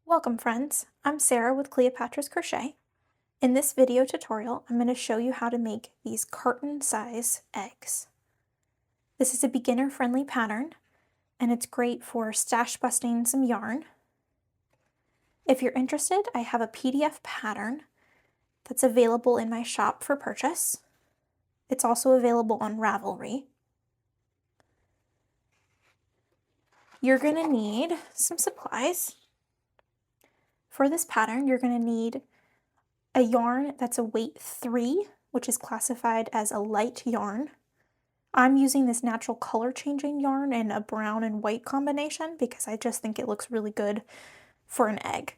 Welcome friends, I'm Sarah with Cleopatra's Crochet. In this video tutorial, I'm going to show you how to make these carton size eggs. This is a beginner friendly pattern and it's great for stash busting some yarn. If you're interested, I have a PDF pattern that's available in my shop for purchase. It's also available on Ravelry. You're going to need some supplies. For this pattern, you're going to need a yarn that's a weight 3, which is classified as a light yarn. I'm using this natural color changing yarn in a brown and white combination because I just think it looks really good for an egg.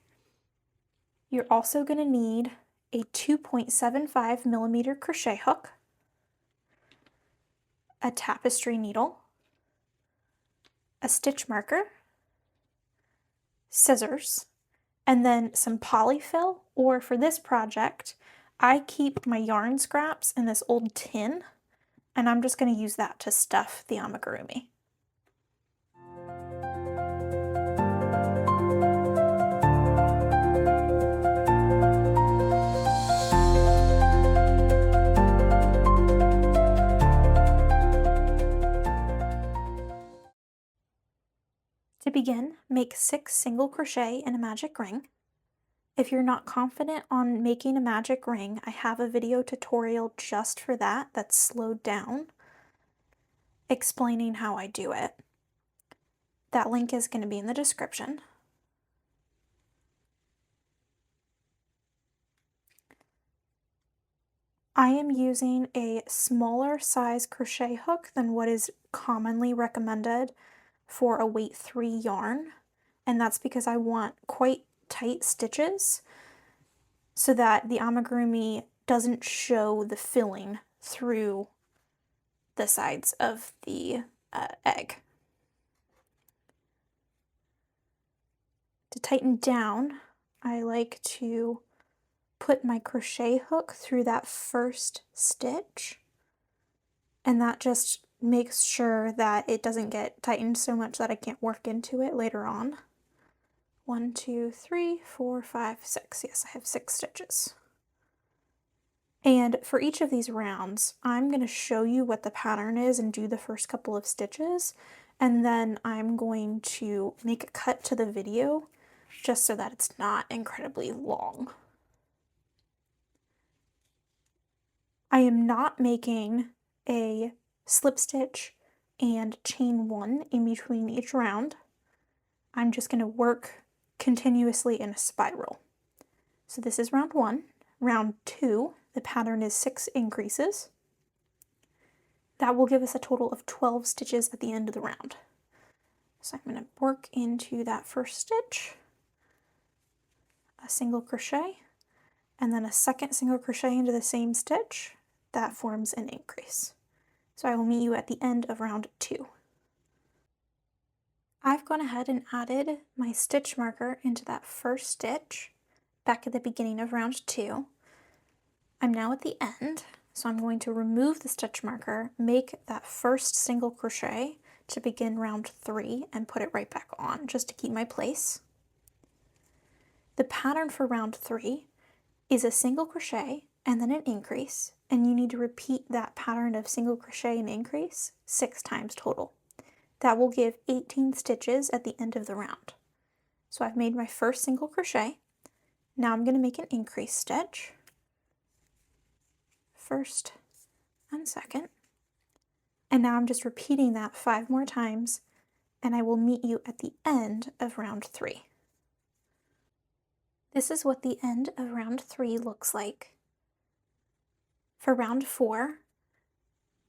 You're also going to need a 2.75 millimeter crochet hook, a tapestry needle, a stitch marker, scissors, and then some polyfill, or for this project, I keep my yarn scraps in this old tin, and I'm just going to use that to stuff the amigurumi. To begin, make 6 single crochet in a magic ring. If you're not confident on making a magic ring, I have a video tutorial just for that that's slowed down, explaining how I do it. That link is going to be in the description. I am using a smaller size crochet hook than what is commonly recommended for a weight 3 yarn, and that's because I want quite tight stitches so that the amigurumi doesn't show the filling through the sides of the egg. To tighten down, I like to put my crochet hook through that first stitch, and that just makes sure that it doesn't get tightened so much that I can't work into it later on. 1, 2, 3, 4, 5, 6. Yes, I have 6 stitches. And for each of these rounds, I'm going to show you what the pattern is and do the first couple of stitches, and then I'm going to make a cut to the video just so that it's not incredibly long. I am not making a slip stitch and chain 1 in between each round. I'm just going to work continuously in a spiral. So this is round 1. Round 2, the pattern is 6 increases. That will give us a total of 12 stitches at the end of the round. So I'm going to work into that first stitch, a single crochet, and then a second single crochet into the same stitch. That forms an increase. So I will meet you at the end of round 2. I've gone ahead and added my stitch marker into that first stitch back at the beginning of round 2. I'm now at the end, so I'm going to remove the stitch marker, make that first single crochet to begin round 3, and put it right back on just to keep my place. The pattern for round 3 is a single crochet and then an increase, and you need to repeat that pattern of single crochet and increase 6 times total. That will give 18 stitches at the end of the round. So I've made my first single crochet. Now I'm going to make an increase stitch, first and second, and now I'm just repeating that 5 more times, and I will meet you at the end of round 3. This is what the end of round 3 looks like. For round 4,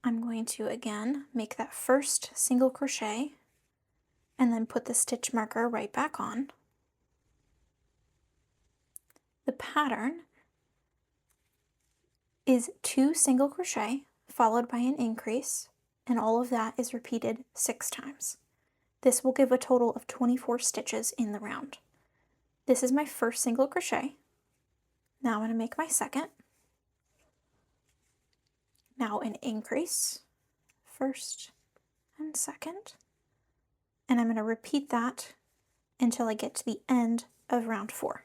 I'm going to again make that first single crochet and then put the stitch marker right back on. The pattern is 2 single crochet followed by an increase, and all of that is repeated 6 times. This will give a total of 24 stitches in the round. This is my first single crochet. Now I'm going to make my second. Now an increase, first and second, and I'm going to repeat that until I get to the end of round 4.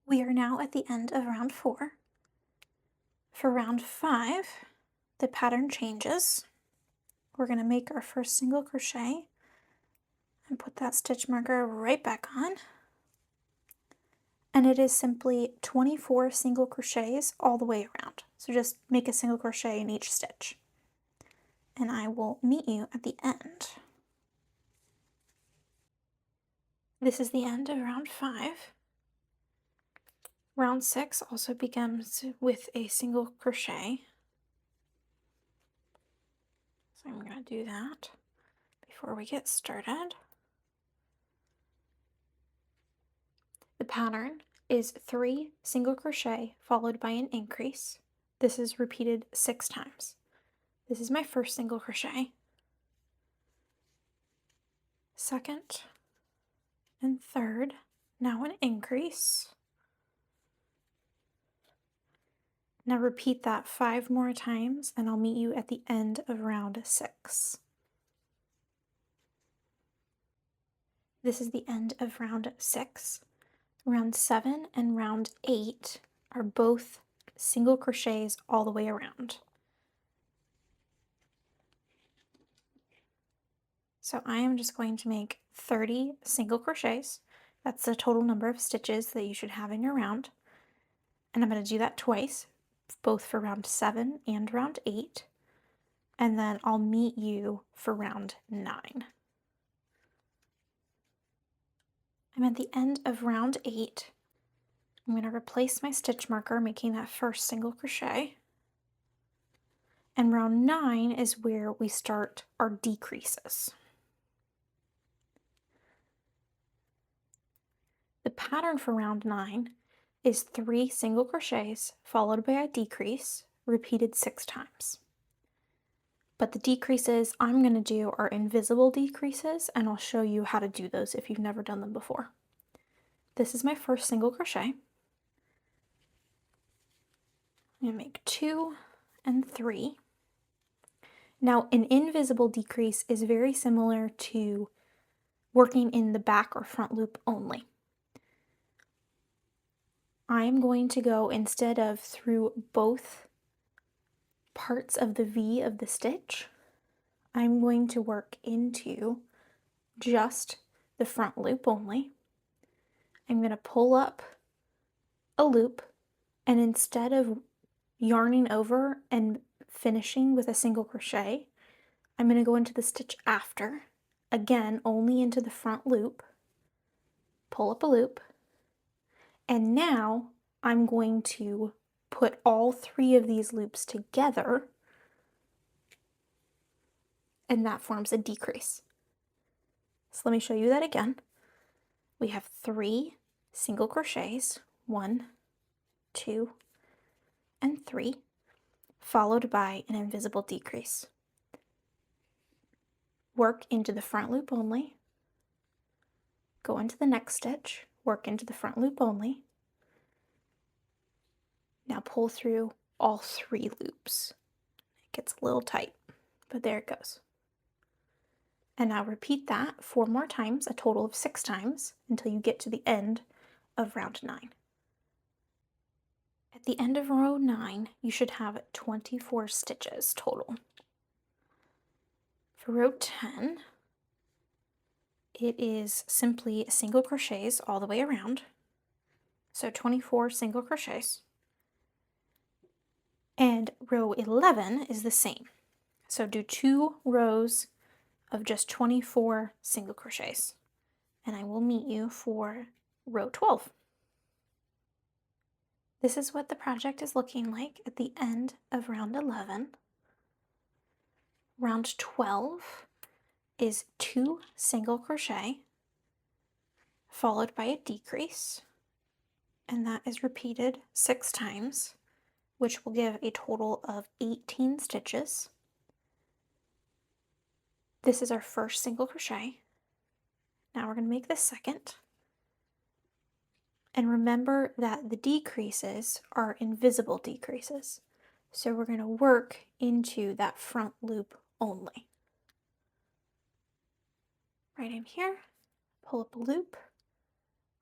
We are now at the end of round 4. For round 5, the pattern changes. We're going to make our first single crochet and put that stitch marker right back on. And it is simply 24 single crochets all the way around. So just make a single crochet in each stitch. And I will meet you at the end. This is the end of round 5. Round 6 also begins with a single crochet. So I'm going to do that before we get started. The pattern is 3 single crochet followed by an increase. This is repeated 6 times. This is my first single crochet, second and third, now an increase. Now repeat that 5 more times and I'll meet you at the end of round 6. This is the end of round 6. Round 7 and round 8 are both single crochets all the way around. So I am just going to make 30 single crochets. That's the total number of stitches that you should have in your round. And I'm going to do that twice, both for round 7 and round 8. And then I'll meet you for round 9. I'm at the end of round 8. I'm going to replace my stitch marker, making that first single crochet. And round 9 is where we start our decreases. The pattern for round 9 is 3 single crochets followed by a decrease, repeated 6 times. But the decreases I'm going to do are invisible decreases, and I'll show you how to do those if you've never done them before. This is my first single crochet. I'm going to make 2 and 3. Now, an invisible decrease is very similar to working in the back or front loop only. I'm going to go, instead of through both parts of the V of the stitch, I'm going to work into just the front loop only. I'm going to pull up a loop, and instead of yarning over and finishing with a single crochet, I'm going to go into the stitch after, again only into the front loop, pull up a loop, and now I'm going to put all 3 of these loops together, and that forms a decrease. So let me show you that again. We have 3 single crochets, 1, 2, and 3, followed by an invisible decrease. Work into the front loop only, go into the next stitch, work into the front loop only. Now pull through all 3 loops. It gets a little tight, but there it goes. And now repeat that 4 more times, a total of 6 times, until you get to the end of round 9. At the end of row 9, you should have 24 stitches total. For row 10, it is simply single crochets all the way around. So 24 single crochets. And row 11 is the same. So do 2 rows of just 24 single crochets. And I will meet you for row 12. This is what the project is looking like at the end of round 11. Round 12 is 2 single crochet followed by a decrease, and that is repeated 6 times, which will give a total of 18 stitches. This is our first single crochet. Now we're going to make the second. And remember that the decreases are invisible decreases. So we're going to work into that front loop only. Right in here, pull up a loop,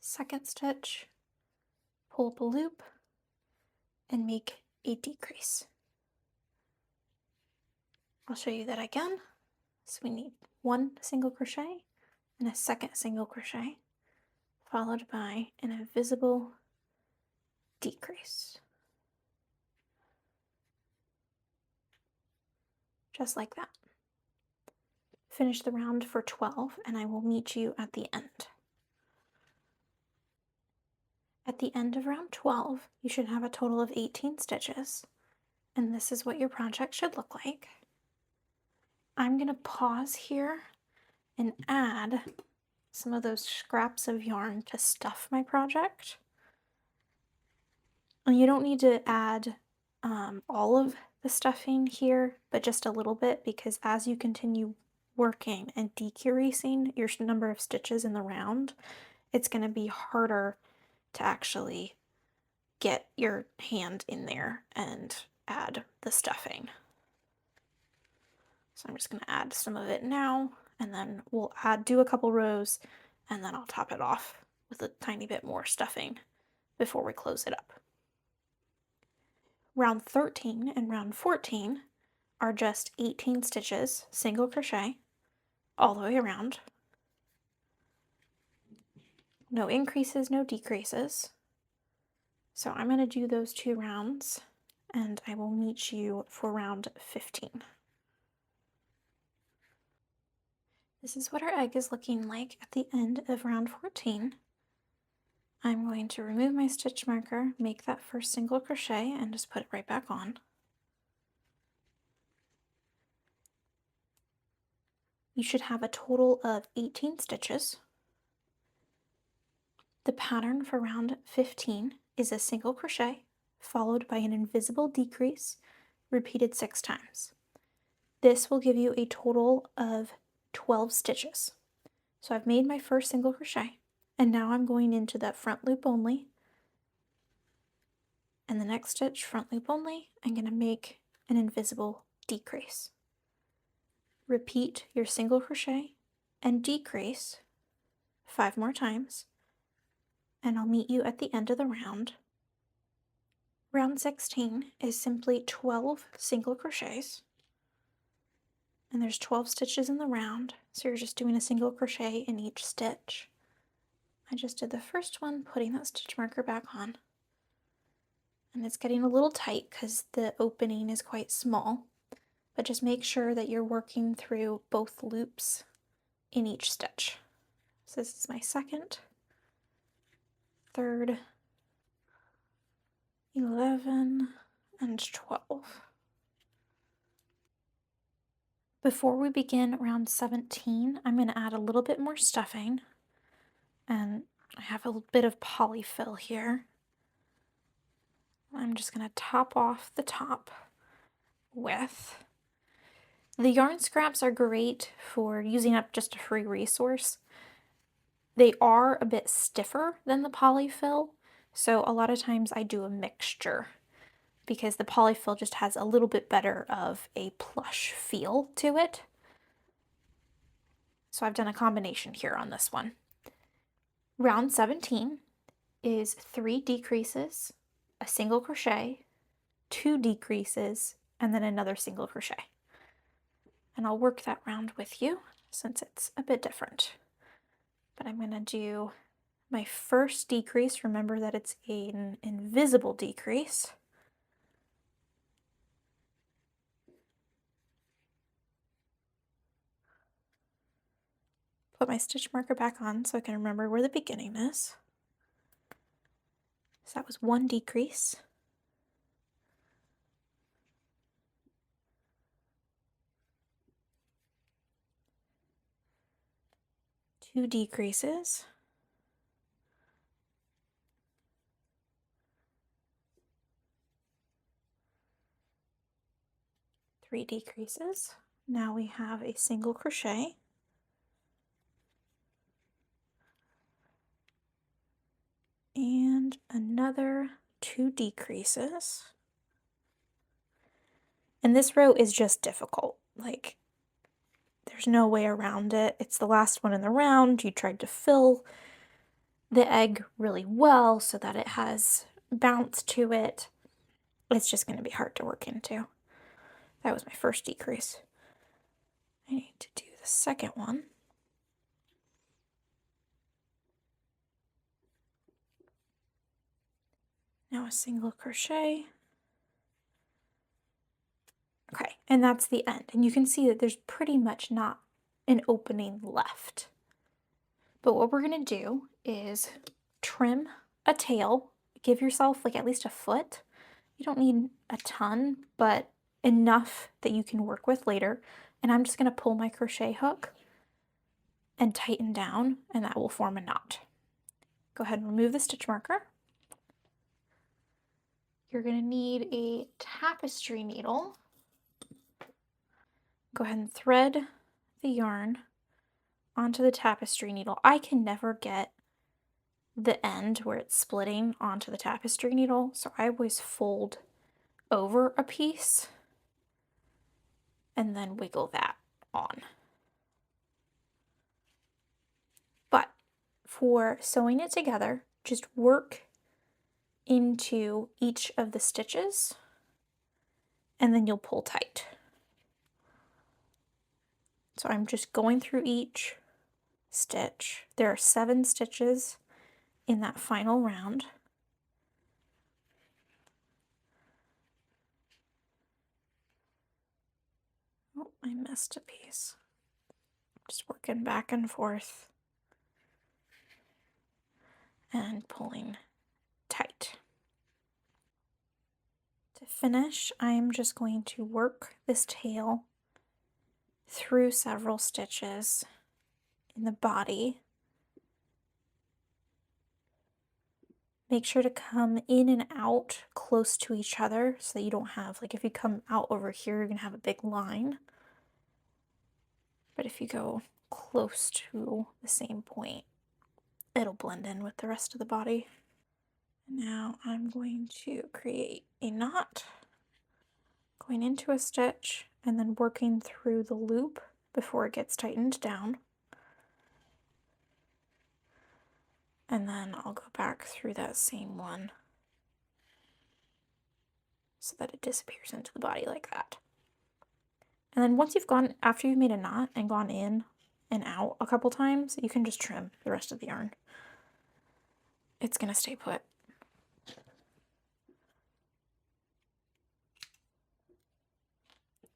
second stitch, pull up a loop, and make a decrease. I'll show you that again. So we need one single crochet and a second single crochet, followed by an invisible decrease. Just like that. Finish the round for 12 and I will meet you at the end. At the end of round 12, you should have a total of 18 stitches, and this is what your project should look like. I'm going to pause here and add some of those scraps of yarn to stuff my project. And you don't need to add all of the stuffing here, but just a little bit, because as you continue working and decreasing your number of stitches in the round, it's going to be harder to actually get your hand in there and add the stuffing. So I'm just going to add some of it now, and then we'll do a couple rows, and then I'll top it off with a tiny bit more stuffing before we close it up. Round 13 and round 14 are just 18 stitches, single crochet, all the way around. No increases, no decreases. So I'm going to do those 2 rounds, and I will meet you for round 15. This is what our egg is looking like at the end of round 14. I'm going to remove my stitch marker, make that first single crochet, and just put it right back on. You should have a total of 18 stitches. The pattern for round 15 is a single crochet followed by an invisible decrease repeated 6 times. This will give you a total of 12 stitches. So I've made my first single crochet, and now I'm going into that front loop only, and the next stitch front loop only. I'm going to make an invisible decrease. Repeat your single crochet and decrease 5 more times, and I'll meet you at the end of the round. Round 16 is simply 12 single crochets, and there's 12 stitches in the round, so you're just doing a single crochet in each stitch. I just did the first one, putting that stitch marker back on, and it's getting a little tight because the opening is quite small, but just make sure that you're working through both loops in each stitch. So this is my second, third, 11, and 12. Before we begin round 17, I'm going to add a little bit more stuffing, and I have a bit of polyfill here. I'm just going to top off the top with. The yarn scraps are great for using up just a free resource. They are a bit stiffer than the polyfill, so a lot of times I do a mixture because the polyfill just has a little bit better of a plush feel to it. So I've done a combination here on this one. Round 17 is 3 decreases, a single crochet, 2 decreases, and then another single crochet. And I'll work that round with you since it's a bit different. But I'm going to do my first decrease. Remember that it's an invisible decrease. Put my stitch marker back on so I can remember where the beginning is. So that was 1 decrease. Two decreases. Three decreases. Now we have a single crochet. And another 2 decreases. And this row is just difficult. Like, There's no way around it. It's the last one in the round. You tried to fill the egg really well so that it has bounce to it. It's just going to be hard to work into. That was my first decrease. I need to do the second one. Now a single crochet. Okay, and that's the end. And you can see that there's pretty much not an opening left. But what we're going to do is trim a tail. Give yourself like at least a foot. You don't need a ton, but enough that you can work with later. And I'm just going to pull my crochet hook and tighten down, and that will form a knot. Go ahead and remove the stitch marker. You're going to need a tapestry needle. Go ahead and thread the yarn onto the tapestry needle. I can never get the end where it's splitting onto the tapestry needle, so I always fold over a piece and then wiggle that on. But for sewing it together, just work into each of the stitches and then you'll pull tight. So I'm just going through each stitch. There are 7 stitches in that final round. Oh, I missed a piece. Just working back and forth and pulling tight. To finish, I'm just going to work this tail through several stitches in the body. Make sure to come in and out close to each other so that you don't have, like if you come out over here, you're going to have a big line. But if you go close to the same point, it'll blend in with the rest of the body. Now I'm going to create a knot, going into a stitch and then working through the loop before it gets tightened down. And then I'll go back through that same one so that it disappears into the body like that. And then once you've gone, after you've made a knot and gone in and out a couple times, you can just trim the rest of the yarn. It's going to stay put.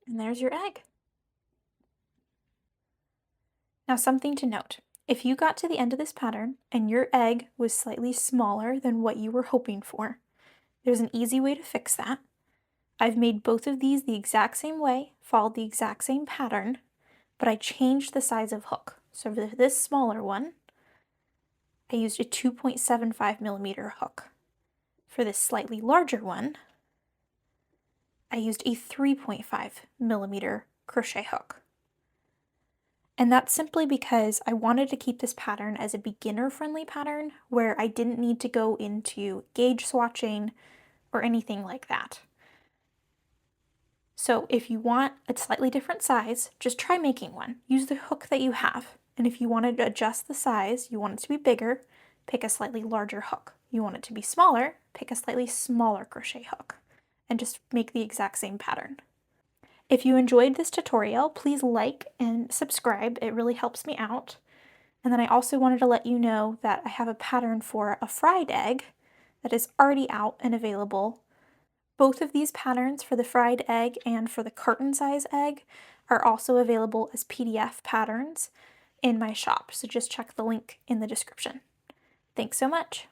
And there's your egg. Now something to note. If you got to the end of this pattern and your egg was slightly smaller than what you were hoping for, there's an easy way to fix that. I've made both of these the exact same way, followed the exact same pattern, but I changed the size of hook. So for this smaller one, I used a 2.75 millimeter hook. For this slightly larger one, I used a 3.5 millimeter crochet hook. And that's simply because I wanted to keep this pattern as a beginner-friendly pattern where I didn't need to go into gauge swatching or anything like that. So if you want a slightly different size, just try making one. Use the hook that you have. And if you wanted to adjust the size, you want it to be bigger, pick a slightly larger hook. You want it to be smaller, pick a slightly smaller crochet hook. And just make the exact same pattern. If you enjoyed this tutorial, please like and subscribe. It really helps me out. And then I also wanted to let you know that I have a pattern for a fried egg that is already out and available. Both of these patterns for the fried egg and for the carton size egg are also available as PDF patterns in my shop. So just check the link in the description. Thanks so much.